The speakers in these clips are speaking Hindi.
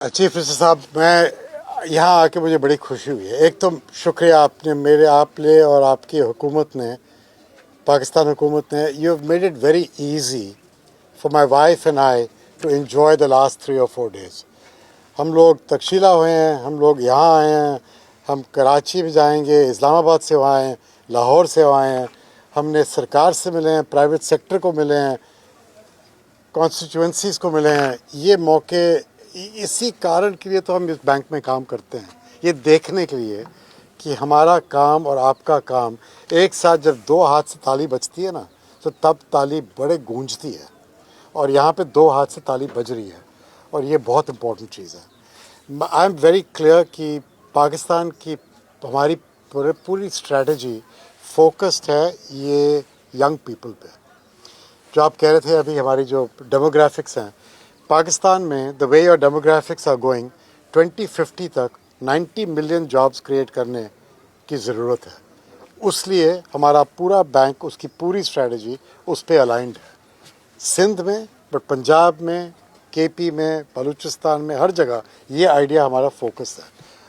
चीफ मिनिस्टर साहब, मैं यहाँ आके मुझे बड़ी खुशी हुई है। एक तो शुक्रिया आपने मेरे आपने और आपकी हुकूमत ने, पाकिस्तान हुकूमत ने, you have made it very easy for my wife and I to enjoy the last 3 or 4 days। हम लोग तकशीला हुए हैं, हम लोग यहाँ आए हैं, हम कराची भी जाएंगे, इस्लामाबाद से वहाँ आए हैं, लाहौर से वहाँ आए हैं, हमने सरकार से मिले हैं, प्राइवेट सेक्टर को मिले हैं, कॉन्स्टिट्यूंसीज़ को मिले हैं। ये मौके इसी कारण के लिए तो हम इस बैंक में काम करते हैं, ये देखने के लिए कि हमारा काम और आपका काम एक साथ जब 2 हाथ से ताली बजती है ना, तो तब ताली बड़े गूंजती है। और यहाँ पे 2 हाथ से ताली बज रही है और ये बहुत इम्पोर्टेंट चीज़ है। आई एम वेरी क्लियर कि पाकिस्तान की हमारी पूरी स्ट्रेटजी फोकस्ड है ये यंग पीपल पे। जो आप कह रहे थे अभी, हमारी जो डेमोग्राफिक्स हैं पाकिस्तान में, the way your demographics are going, 2050 तक 90 मिलियन जॉब्स क्रिएट करने की ज़रूरत है। उसलिए हमारा पूरा बैंक, उसकी पूरी स्ट्रेटजी उस पर अलाइंड है। सिंध में, बट पंजाब में, केपी में, बलूचिस्तान में, हर जगह ये आइडिया हमारा फोकस है।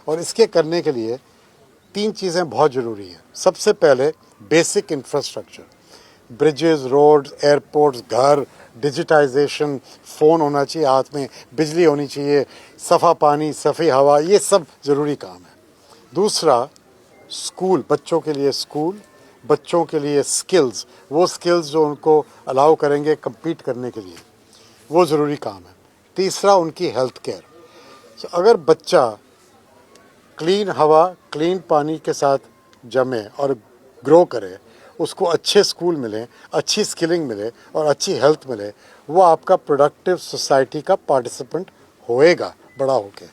और इसके करने के लिए 3 चीज़ें बहुत ज़रूरी हैं। सबसे पहले basic infrastructure, bridges, roads, airports, घर, डिजिटाइजेशन, फ़ोन होना चाहिए हाथ में, बिजली होनी चाहिए, सफ़ा पानी, सफ़ी हवा, ये सब ज़रूरी काम है। दूसरा, स्कूल, बच्चों के लिए स्कूल, बच्चों के लिए स्किल्स, वो स्किल्स जो उनको अलाउ करेंगे कम्पीट करने के लिए, वो ज़रूरी काम है। तीसरा, उनकी हेल्थ केयर। तो अगर बच्चा क्लीन हवा, क्लीन पानी के साथ जमे और ग्रो करे, उसको अच्छे स्कूल मिले, अच्छी स्किलिंग मिले और अच्छी हेल्थ मिले, वो आपका प्रोडक्टिव सोसाइटी का पार्टिसिपेंट होएगा बड़ा होके।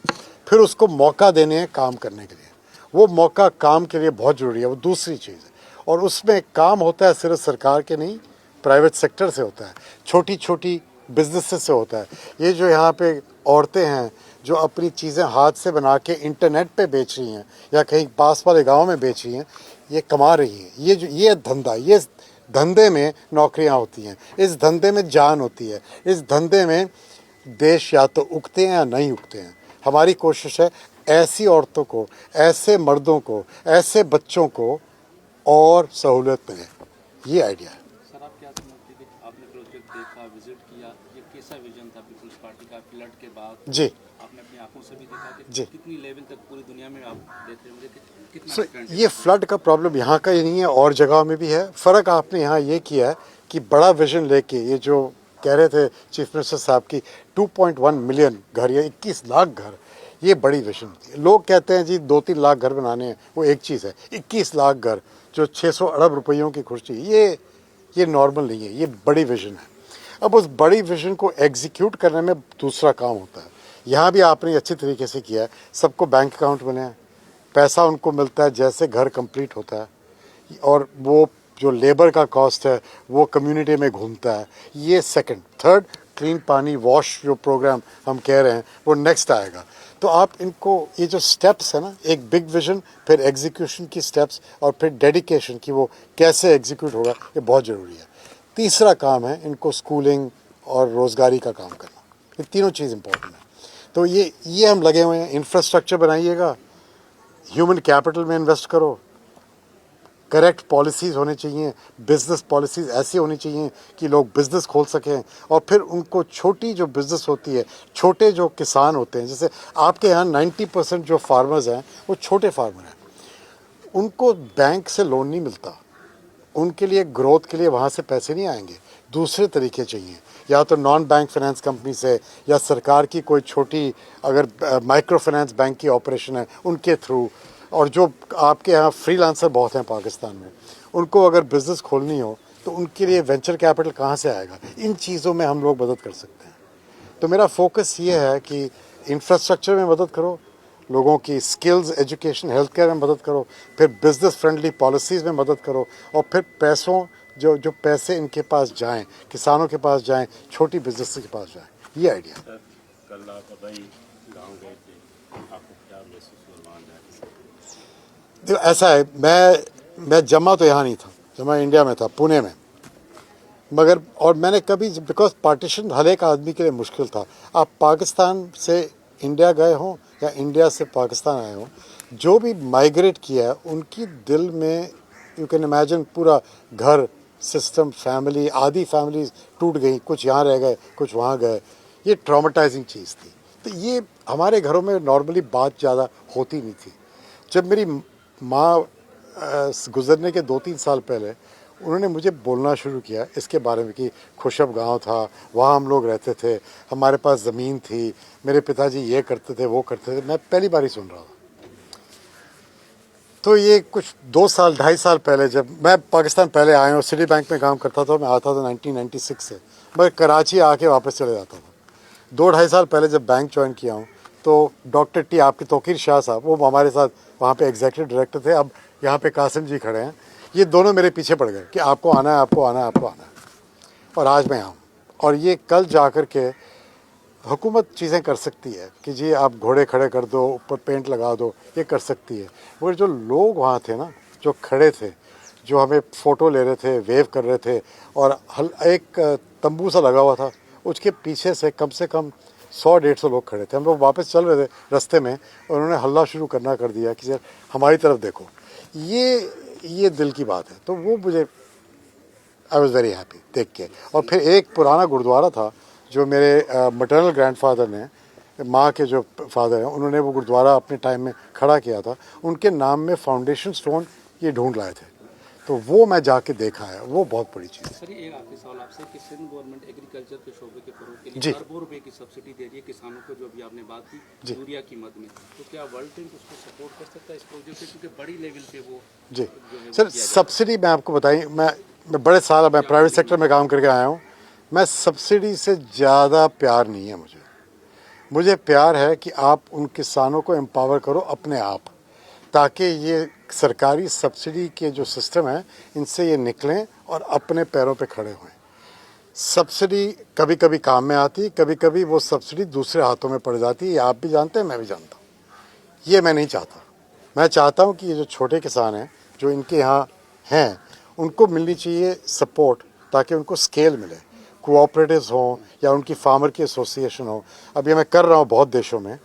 फिर उसको मौका देने हैं काम करने के लिए, वो मौका काम के लिए बहुत ज़रूरी है, वो दूसरी चीज़ है। और उसमें काम होता है सिर्फ सरकार के नहीं, प्राइवेट सेक्टर से होता है, छोटी छोटी बिजनेसेस से होता है। ये जो यहाँ पे औरतें हैं जो अपनी चीज़ें हाथ से बना के इंटरनेट पे बेच रही हैं या कहीं पास वाले गांव में बेच रही हैं, ये कमा रही हैं। ये धंधा, ये धंधे में नौकरियां होती हैं, इस धंधे में जान होती है, इस धंधे में देश या तो उगते हैं या नहीं उगते हैं। हमारी कोशिश है ऐसी औरतों को, ऐसे मर्दों को, ऐसे बच्चों को और सहूलियत मिले। ये आइडिया है। सर, आप क्या समझते हैं कि आपने प्रोजेक्ट देखा, विजिट किया, ये कैसा विजन था पीपल्स पार्टी का फ्लड के बाद? जी आपने अपनी आंखों से भी देखा कि जी। कितनी लेवल तक पूरी दुनिया में आप देख रहे होंगे कि कितना सो डिफरेंट ये फ्लड का प्रॉब्लम यहाँ का ही नहीं है, और जगह में भी है। फ़र्क आपने यहाँ ये किया है कि बड़ा विजन लेके, ये जो कह रहे थे चीफ मिनिस्टर साहब की 2.1 मिलियन घर या 21 लाख घर, ये बड़ी विजन थी। लोग कहते हैं जी 2-3 लाख घर बनाने हैं, वो एक चीज़ है। 21 लाख घर जो 600 अरब रुपयों की खुर्ची, ये नॉर्मल नहीं है, ये बड़ी विजन है। अब उस बड़ी विजन को एग्जीक्यूट करने में दूसरा काम होता है। यहाँ भी आपने अच्छी तरीके से किया है, सबको बैंक अकाउंट बने हैं, पैसा उनको मिलता है जैसे घर कंप्लीट होता है, और वो जो लेबर का कॉस्ट है वो कम्युनिटी में घूमता है। ये सेकंड। थर्ड, क्लीन पानी वॉश जो प्रोग्राम हम कह रहे हैं वो नेक्स्ट आएगा। तो आप इनको, ये जो स्टेप्स है ना, एक बिग विजन, फिर एग्जीक्यूशन की स्टेप्स, और फिर डेडिकेशन की वो कैसे एग्जीक्यूट होगा, ये बहुत ज़रूरी है। तीसरा काम है इनको स्कूलिंग और रोज़गारी का काम करना। ये तीनों चीज़ इंपॉर्टेंट है। तो ये हम लगे हुए हैं। इंफ्रास्ट्रक्चर बनाइएगा, ह्यूमन कैपिटल में इन्वेस्ट करो, करेक्ट पॉलिसीज़ होने चाहिए, बिज़नेस पॉलिसीज़ ऐसी होनी चाहिए कि लोग बिज़नेस खोल सकें। और फिर उनको छोटी जो बिज़नेस होती है, छोटे जो किसान होते हैं, जैसे आपके यहाँ 90% जो फार्मर्स हैं वो छोटे फार्मर हैं, उनको बैंक से लोन नहीं मिलता। उनके लिए ग्रोथ के लिए वहाँ से पैसे नहीं आएंगे, दूसरे तरीके चाहिए, या तो नॉन बैंक फाइनेंस कंपनी से, या सरकार की कोई छोटी अगर माइक्रो फाइनेंस बैंक की ऑपरेशन है उनके थ्रू। और जो आपके यहाँ फ्रीलांसर बहुत हैं पाकिस्तान में, उनको अगर बिज़नेस खोलनी हो तो उनके लिए वेंचर कैपिटल कहाँ से आएगा? इन चीज़ों में हम लोग मदद कर सकते हैं। तो मेरा फोकस ये है कि इंफ्रास्ट्रक्चर में मदद करो, लोगों की स्किल्स, एजुकेशन, हेल्थ केयर में मदद करो, फिर बिज़नेस फ्रेंडली पॉलिसीज़ में मदद करो, और फिर पैसों जो पैसे इनके पास जाएं, किसानों के पास जाएं, छोटी बिजनेस के पास जाएं। ये आइडिया। सर, कल आप अभी गांव गए थे, आपको क्या महसूस हुआ वहाँ जाके? देखो ऐसा है, मैं जमा तो यहाँ नहीं था, जमा इंडिया में था, पुणे में। मगर और मैंने कभी, बिकॉज पार्टीशन हर एक आदमी के लिए मुश्किल था। आप पाकिस्तान से इंडिया गए हों या इंडिया से पाकिस्तान आए हों, जो भी माइग्रेट किया है उनकी दिल में यू कैन इमेजिन पूरा घर, सिस्टम, फैमिली, आधी फैमिलीज टूट गई, कुछ यहाँ रह गए, कुछ वहाँ गए। ये ट्रॉमेटाइजिंग चीज़ थी। तो ये हमारे घरों में नॉर्मली बात ज़्यादा होती नहीं थी। जब मेरी माँ गुजरने के 2-3 साल पहले उन्होंने मुझे बोलना शुरू किया इसके बारे में कि खुशब गांव था, वहाँ हम लोग रहते थे, हमारे पास ज़मीन थी, मेरे पिताजी ये करते थे, वो करते थे, मैं पहली बार ही सुन रहा था। तो ये कुछ 2 साल 2.5 साल पहले, जब मैं पाकिस्तान पहले आया और सिटी बैंक में काम करता था, मैं आता था 1996 से, मैं कराची आके वापस चले जाता था। 2-2.5 साल पहले जब बैंक ज्वाइन किया हूँ तो डॉक्टर टी, आपके तौकीर शाह साहब, वो हमारे साथ वहाँ पे एग्जीक्यूटिव डायरेक्टर थे, अब यहाँ पे कासिम जी खड़े हैं, ये दोनों मेरे पीछे पड़ गए कि आपको आना है, आपको आना है, आपको आना है। और आज मैं आऊँ, और ये कल जा कर के हुकूमत चीज़ें कर सकती है कि जी आप घोड़े खड़े कर दो, ऊपर पेंट लगा दो, ये कर सकती है। मगर जो लोग वहाँ थे ना, जो खड़े थे, जो हमें फ़ोटो ले रहे थे, वेव कर रहे थे, और एक तंबू सा लगा हुआ था, उसके पीछे से कम 100-150 लोग खड़े थे। हम लोग वापस चल रहे थे रास्ते में और उन्होंने हल्ला शुरू करना कर दिया कि सर हमारी तरफ देखो। ये दिल की बात है। तो वो मुझे, आई वॉज वेरी हैप्पी देख के। और फिर एक पुराना गुरुद्वारा था जो मेरे मटर्नल ग्रैंडफादर ने, माँ के जो फादर हैं, उन्होंने वो गुरुद्वारा अपने टाइम में खड़ा किया था, उनके नाम में फाउंडेशन स्टोन ये ढूंढ लाए थे, तो वो मैं जाके देखा है, वो बहुत बड़ी चीज़ है। सर एक आखिरी सवाल आपसे कि सिंध गवर्नमेंट एग्रीकल्चर के शोबे के फरोग के जी। लिए अरबों रुपए की सब्सिडी दे रही है किसानों को, जो अभी आपने बात की यूरिया कीमत में, तो क्या वर्ल्ड बैंक उसको सपोर्ट कर सकता है इस प्रोजेक्ट से, क्योंकि बड़ी लेवल पे वो जी जो है सर, सब्सिडी मैं आपको बताई, मैं बड़े साल, मैं प्राइवेट सेक्टर में काम करके आया हूँ, मैं सब्सिडी से ज़्यादा प्यार नहीं है मुझे प्यार है कि आप उन किसानों को एम्पावर करो अपने आप, ताकि ये सरकारी सब्सिडी के जो सिस्टम है इनसे ये निकलें और अपने पैरों पे खड़े हों। सब्सिडी कभी कभी काम में आती, कभी कभी वो सब्सिडी दूसरे हाथों में पड़ जाती है, ये आप भी जानते हैं, मैं भी जानता हूँ। ये मैं नहीं चाहता। मैं चाहता हूँ कि ये जो छोटे किसान हैं जो इनके यहाँ हैं, उनको मिलनी चाहिए सपोर्ट, ताकि उनको स्केल मिले, कोऑपरेटिव्स हों या उनकी फार्मर की एसोसिएशन हो। अब ये मैं कर रहा हूँ बहुत देशों में,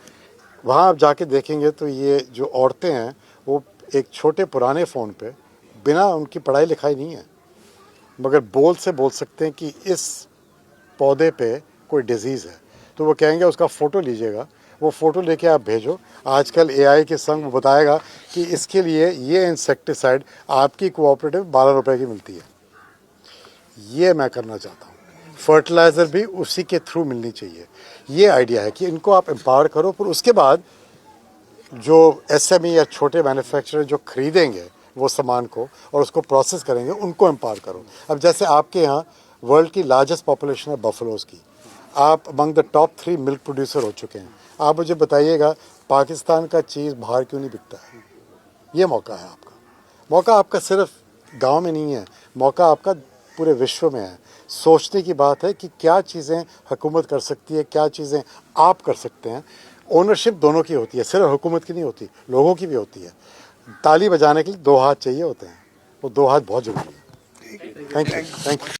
वहाँ आप जाके देखेंगे तो ये जो औरतें हैं वो एक छोटे पुराने फ़ोन पे, बिना उनकी पढ़ाई लिखाई नहीं है, मगर बोल सकते हैं कि इस पौधे पे कोई डिजीज़ है, तो वो कहेंगे उसका फ़ोटो लीजिएगा, वो फ़ोटो लेके आप भेजो। आजकल एआई के संग वो बताएगा कि इसके लिए ये इंसेक्टिसाइड आपकी कोऑपरेटिव 12 रुपए की मिलती है। ये मैं करना चाहता हूँ। फर्टिलाइज़र भी उसी के थ्रू मिलनी चाहिए। ये आइडिया है कि इनको आप एम्पावर करो, फिर उसके बाद जो एसएमई या छोटे मैन्युफैक्चरर जो खरीदेंगे वो सामान को और उसको प्रोसेस करेंगे, उनको एम्पावर करो। अब जैसे आपके यहाँ वर्ल्ड की लार्जेस्ट पॉपुलेशन है बफलोज़ की, आप among the top 3 milk producer हो चुके हैं। आप मुझे बताइएगा पाकिस्तान का चीज़ बाहर क्यों नहीं बिकता है? ये मौका है आपका। मौका आपका सिर्फ गांव में नहीं है, मौका आपका पूरे विश्व में है। सोचने की बात है कि क्या चीज़ें हुकूमत कर सकती है, क्या चीज़ें आप कर सकते हैं। ओनरशिप दोनों की होती है, सिर्फ हुकूमत की नहीं होती, लोगों की भी होती है। ताली बजाने के लिए 2 हाथ चाहिए होते हैं, वो 2 हाथ बहुत ज़रूरी है। Thank you.